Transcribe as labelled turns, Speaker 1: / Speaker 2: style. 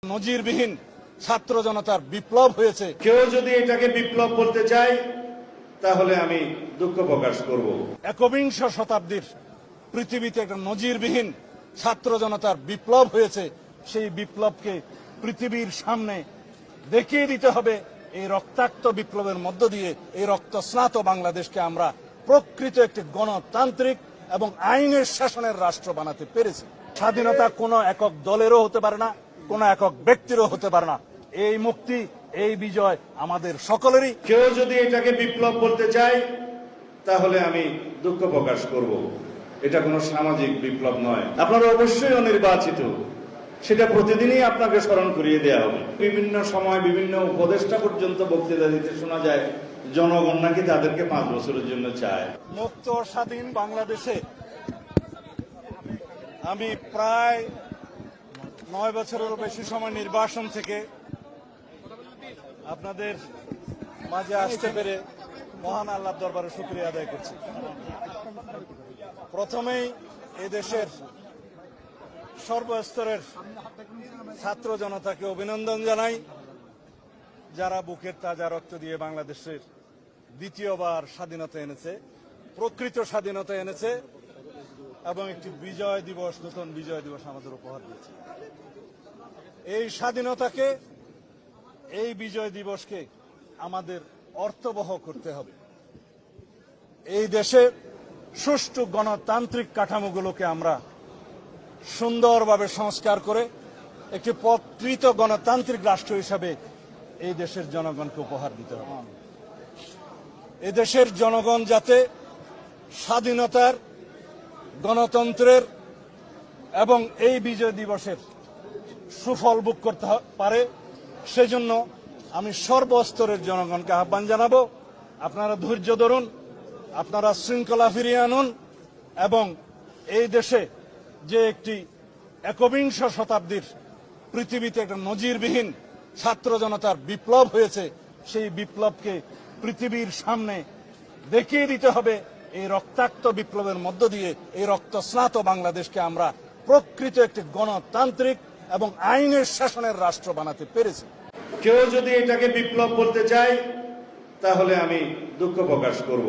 Speaker 1: নজিরবিহীন ছাত্র জনতার বিপ্লব হয়েছে।
Speaker 2: কেউ যদি এটাকে বিপ্লব বলতে চায় তাহলে আমি দুঃখ প্রকাশ করব।
Speaker 1: একবিংশ শতাব্দীর পৃথিবীতে একটা নজিরবিহীন ছাত্র জনতার বিপ্লব হয়েছে। সেই বিপ্লবকে পৃথিবীর সামনে দেখিয়ে দিতে হবে। এই রক্তাক্ত বিপ্লবের মধ্য দিয়ে এই রক্তস্নাত বাংলাদেশকে আমরা প্রকৃত একটি গণতান্ত্রিক এবং আইনের শাসনের রাষ্ট্র বানাতে পেরেছি। স্বাধীনতা কোনো একক দলেরও হতে পারে না, কোনো একক ব্যক্তিরও হতে পারে না। এই মুক্তি, এই বিজয় আমাদের সকলেরই।
Speaker 2: কেউ যদি এটাকে বিপ্লব বলতে চায় তাহলে আমি দুঃখ প্রকাশ করব। এটা কোনো সামাজিক বিপ্লব নয়। আপনারা অবশ্যই অনির্বাচিত, সেটা প্রতিদিনই আপনাকে স্মরণ করিয়ে দেওয়া হবে। বিভিন্ন সময় বিভিন্ন উপদেষ্টা পর্যন্ত বক্তৃতা দিতে শোনা যায় জনগণ নাকি তাদেরকে 5 বছরের জন্য চায়।
Speaker 1: মুক্ত স্বাধীন বাংলাদেশে আমি প্রায় 9 বছরেরও বেশি সময় নির্বাসন থেকে আপনাদের মাঝে আসতে পেরে মহান আল্লাহর দরবারে শুকরিয়া আদায় করছি। প্রথমেই এই দেশের সর্বস্তরের ছাত্র জনতাকে অভিনন্দন জানাই, যারা বুকের তাজা রক্ত দিয়ে বাংলাদেশের দ্বিতীয়বার স্বাধীনতা এনেছে, প্রকৃত স্বাধীনতা এনেছে এবং একটি বিজয় দিবস, নতুন বিজয় দিবস আমাদের উপহার দিয়েছে। এই স্বাধীনতাকে, এই বিজয় দিবসকে আমাদের অর্থবহ করতে হবে। এই দেশে সুষ্ঠু গণতান্ত্রিক কাঠামোগুলোকে আমরা সুন্দরভাবে সংস্কার করে একটি প্রকৃত গণতান্ত্রিক রাষ্ট্র হিসাবে এই দেশের জনগণকে উপহার দিতে হবে। এই দেশের জনগণ যাতে স্বাধীনতার, গণতন্ত্রের এবং এই বিজয় দিবসের সুফল ভোগ করতে পারে, সেজন্য আমি সর্বস্তরের জনগণকে আহ্বান জানাবো, আপনারা ধৈর্য ধরুন, আপনারা শৃঙ্খলা ফিরিয়ে আনুন এবং এই দেশে যে একটি একবিংশ শতাব্দীর পৃথিবীতে একটা নজিরবিহীন ছাত্র জনতার বিপ্লব হয়েছে, সেই বিপ্লবকে পৃথিবীর সামনে দেখিয়ে দিতে হবে। এই রক্তাক্ত বিপ্লবের মধ্য দিয়ে এই রক্তস্নাত বাংলাদেশকে আমরা প্রকৃত একটি গণতান্ত্রিক এবং আইনের শাসনের রাষ্ট্র বানাতে পেরেছি।
Speaker 2: কেউ যদি এটাকে বিপ্লব বলতে চায় তাহলে আমি দুঃখ প্রকাশ করব।